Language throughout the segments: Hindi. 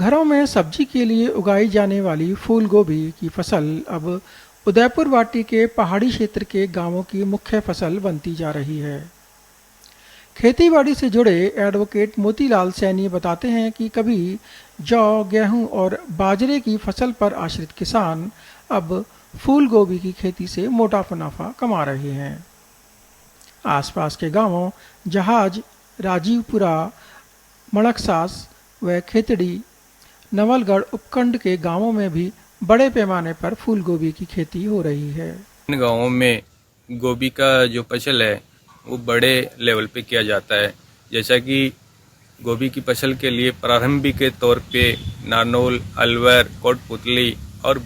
घरों में सब्जी के लिए उगाई जाने वाली फूल गोभी की फसल अब उदयपुर वाटी के पहाड़ी क्षेत्र के गांवों की मुख्य फसल बनती जा रही है। खेतीबाड़ी से जुड़े एडवोकेट मोतीलाल सैनी बताते हैं कि कभी जौ, गेहूं और बाजरे की फसल पर आश्रित किसान अब फूल गोभी की खेती से मोटा मुनाफा कमा रहे हैं। आसपास के गांवों जहाज, राजीवपुरा, मणकसास व खेतड़ी, नवलगढ़ उपखंड के गांवों में भी बड़े पैमाने पर फूल गोभी की खेती हो रही है। इन गांवों में गोभी का जो फसल है वो बड़े लेवल पे किया जाता है। जैसा कि गोभी की फसल के लिए प्रारंभिक के तौर पे नारनौल, अलवर, कोटपुतली और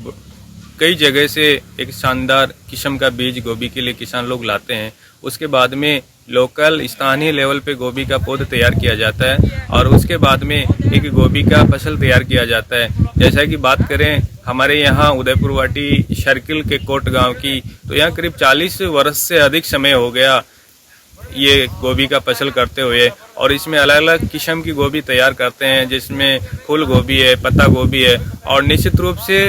कई जगह से एक शानदार किस्म का बीज गोभी के लिए किसान लोग लाते हैं। उसके बाद में लोकल स्थानीय लेवल पे गोभी का पौधा तैयार किया जाता है और उसके बाद में एक गोभी का फसल तैयार किया जाता है। जैसा कि बात करें हमारे यहाँ उदयपुर वाटी सर्किल के कोट गांव की, तो यहाँ करीब 40 वर्ष से अधिक समय हो गया ये गोभी का फसल करते हुए, और इसमें अलग अलग किस्म की गोभी तैयार करते हैं, जिसमें फूल गोभी है, पत्ता गोभी है, और निश्चित रूप से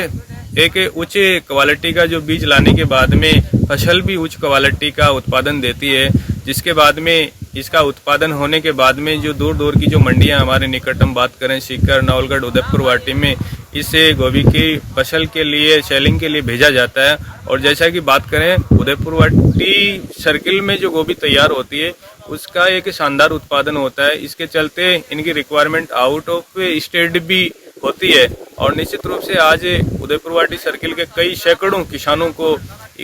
एक उच्च क्वालिटी का जो बीज लाने के बाद में फसल भी उच्च क्वालिटी का उत्पादन देती है। जिसके बाद में इसका उत्पादन होने के बाद में जो दूर दूर की जो मंडियां हमारे निकट हम बात करें सीकर, नवलगढ़, उदयपुर वाटी में इसे गोभी की फसल के लिए सेलिंग के लिए भेजा जाता है। और जैसा कि बात करें उदयपुर वाटी सर्किल में जो गोभी तैयार होती है उसका एक शानदार उत्पादन होता है। इसके चलते इनकी रिक्वायरमेंट आउट ऑफ स्टेट भी होती है और निश्चित रूप से आज उदयपुर वाटी सर्किल के कई सैकड़ों किसानों को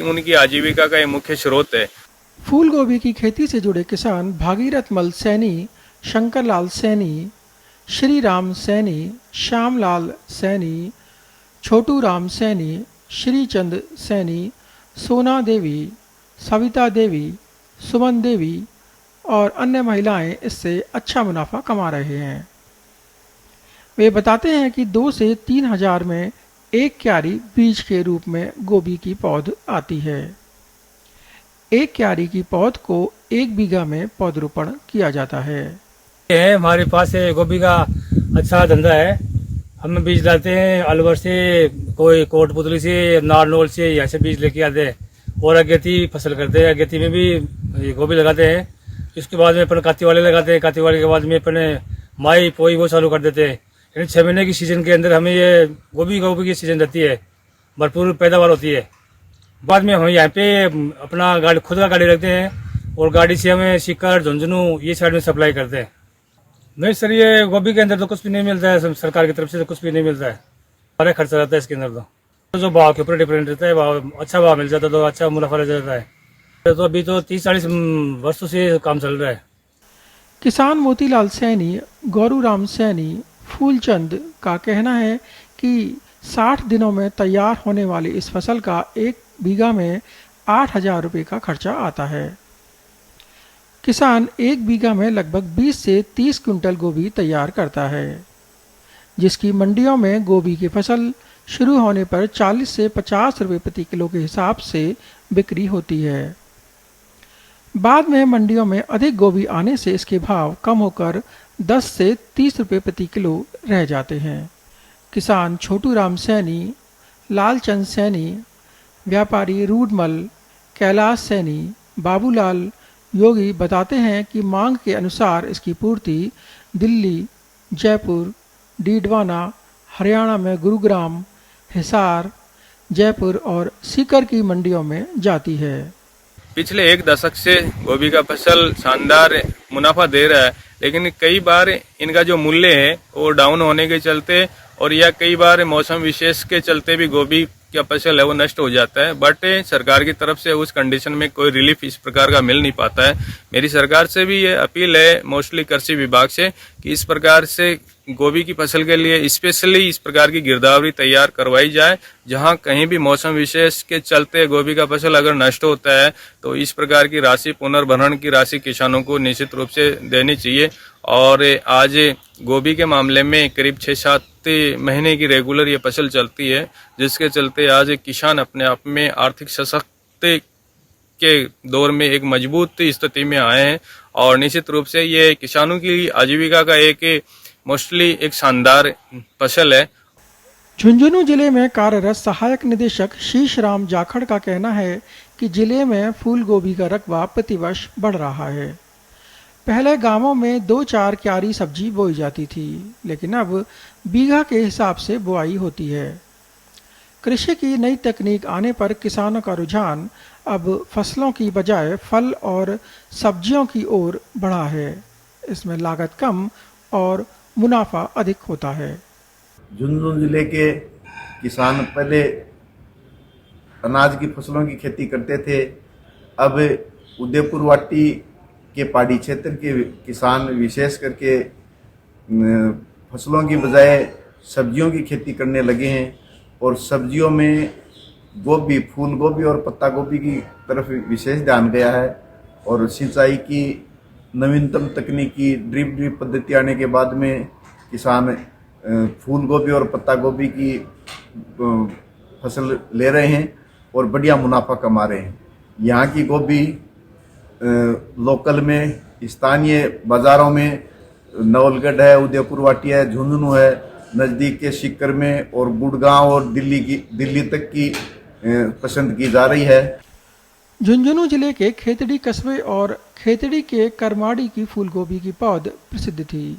उनकी आजीविका का एक मुख्य स्रोत है। फूल गोभी की खेती से जुड़े किसान भागीरथ मल सैनी, शंकर लाल सैनी, श्री राम सैनी, श्यामलाल सैनी, छोटू राम सैनी, श्रीचंद सैनी, सोना देवी, सविता देवी, सुमन देवी और अन्य महिलाएं इससे अच्छा मुनाफा कमा रहे हैं। वे बताते हैं कि 2 से 3 हजार में एक क्यारी बीज के रूप में गोभी की पौध आती है। एक क्यारी की पौध को 1 बीघा में पौधरोपण किया जाता है। हमारे पास गोभी का अच्छा धंधा है। हम बीज लाते हैं अलवर से, कोई कोटपुतली से, नारनौल से, यहाँ से बीज लेके आते हैं और अगेती फसल करते हैं। अगेती में भी गोभी लगाते हैं। इसके बाद में अपन काती वाले लगाते हैं। काती वाले के बाद में अपन माई पोई वो चालू कर देते हैं। इन 6 महीने की सीजन के अंदर हमें ये गोभी की सीजन रहती है, भरपूर पैदावार होती है। बाद में हम यहाँ पे अपना गाड़ी खुद का गाड़ी रखते हैं और गाड़ी से हमें सीकर, झुंझुनू ये साइड में सप्लाई करते हैं। नहीं सर, ये गोभी के अंदर तो कुछ भी नहीं मिलता है, सरकार की तरफ से तो कुछ भी नहीं मिलता है। सारा खर्चा रहता है इसके अंदर। तो जो भाव के ऊपर डिपेंड रहता है, भाव अच्छा भाव मिल जाता है तो अच्छा मुनाफा रह जाता है। तो अभी तो 30-40 वर्षों से काम चल रहा है। किसान मोतीलाल सैनी, गौरू राम सैनी, फूलचंद का कहना है कि 60 दिनों में तैयार होने वाली इस फसल का 1 बीघा में 8,000 रुपये का खर्चा आता है। किसान 1 बीघा में लगभग 20 से 30 क्विंटल गोभी तैयार करता है, जिसकी मंडियों में गोभी की फसल शुरू होने पर 40 से 50 रुपये प्रति किलो के हिसाब से बिक्री होती है। बाद में मंडियों में अधिक गोभी आने से इसके भाव कम होकर 10 से 30 रुपये प्रति किलो रह जाते हैं। किसान छोटू राम सैनी, लालचंद सैनी, व्यापारी रूडमल, कैलाश सैनी, बाबूलाल योगी बताते हैं कि मांग के अनुसार इसकी पूर्ति दिल्ली, जयपुर, डीडवाना, हरियाणा में गुरुग्राम, हिसार, जयपुर और सीकर की मंडियों में जाती है। पिछले 1 दशक से गोभी का फसल शानदार मुनाफा दे रहा है, लेकिन कई बार इनका जो मूल्य है वो डाउन होने के चलते और या कई बार मौसम विशेष के चलते भी गोभी का फसल है वो नष्ट हो जाता है। बट सरकार की तरफ से उस कंडीशन में कोई रिलीफ इस प्रकार का मिल नहीं पाता है। मेरी सरकार से भी ये अपील है, मोस्टली कृषि विभाग से, कि इस प्रकार से गोभी की फसल के लिए स्पेशली इस प्रकार की गिरदावरी तैयार करवाई जाए, जहां कहीं भी मौसम विशेष के चलते गोभी का फसल अगर नष्ट होता है तो इस प्रकार की राशि, पुनर्भरण की राशि किसानों को निश्चित रूप से देनी चाहिए। और आज गोभी के मामले में करीब 6-7 महीने की रेगुलर ये फसल चलती है, जिसके चलते आज किसान अपने आप में आर्थिक सशक्त के दौर में एक मजबूत स्थिति में आए हैं और निश्चित रूप से ये किसानों की आजीविका का एक मोस्टली एक शानदार फसल है। झुंझुनू जिले में कार्यरत सहायक निदेशक शीश राम जाखड़ का कहना है कि जिले में फूल गोभी का रकबा प्रतिवर्ष बढ़ रहा है। पहले गांवों में 2-4 क्यारी सब्जी बोई जाती थी, लेकिन अब बीघा के हिसाब से बुआई होती है। कृषि की नई तकनीक आने पर किसानों का रुझान अब फसलों की बजाय फल और सब्जियों की ओर बढ़ा है। इसमें लागत कम और मुनाफा अधिक होता है। झुंझुनू जिले के किसान पहले अनाज की फसलों की खेती करते थे। अब उदयपुर वाटी के पहाड़ी क्षेत्र के किसान विशेष करके फसलों की बजाय सब्जियों की खेती करने लगे हैं और सब्जियों में गोभी, फूल गोभी और पत्ता गोभी की तरफ विशेष ध्यान गया है। और सिंचाई की नवीनतम तकनीकी ड्रिप पद्धति आने के बाद में किसान फूल गोभी और पत्ता गोभी की फसल ले रहे हैं और बढ़िया मुनाफा कमा रहे हैं। यहाँ की गोभी लोकल में, स्थानीय बाज़ारों में नवलगढ़ है, उदयपुर वाटी है, झुंझुनू है, नज़दीक के सीकर में और गुड़गांव और दिल्ली तक की पसंद की जा रही है। झुंझुनू जिले के खेतड़ी कस्बे और खेतड़ी के करमाड़ी की फूल गोभी की पौध प्रसिद्ध थी।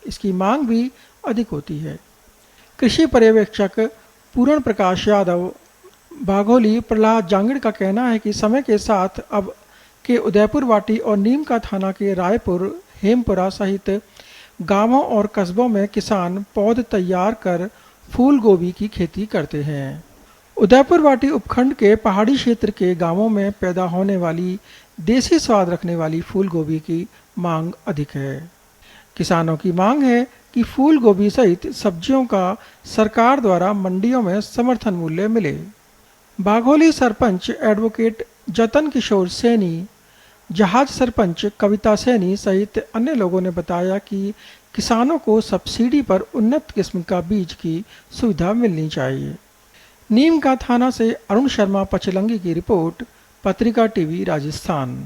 इसकी मांग भी अधिक होती है। कृषि पर्यवेक्षक पूर्ण प्रकाश यादव, बाघोली प्रहलाद जांगड़ का कहना है कि समय के साथ अब के उदयपुर वाटी और नीम का थाना के रायपुर, हेमपुरा सहित गांवों और कस्बों में किसान पौध तैयार कर फूल गोभी की खेती करते हैं। उदयपुर वाटी उपखंड के पहाड़ी क्षेत्र के गांवों में पैदा होने वाली देसी स्वाद रखने वाली फूल गोभी की मांग अधिक है। किसानों की मांग है कि फूल गोभी सहित सब्जियों का सरकार द्वारा मंडियों में समर्थन मूल्य मिले। बाघोली सरपंच एडवोकेट जतन किशोर सैनी, जहाज सरपंच कविता सैनी सहित अन्य लोगों ने बताया कि किसानों को सब्सिडी पर उन्नत किस्म का बीज की सुविधा मिलनी चाहिए। नीम का थाना से अरुण शर्मा पचलंगी की रिपोर्ट, पत्रिका टीवी राजस्थान।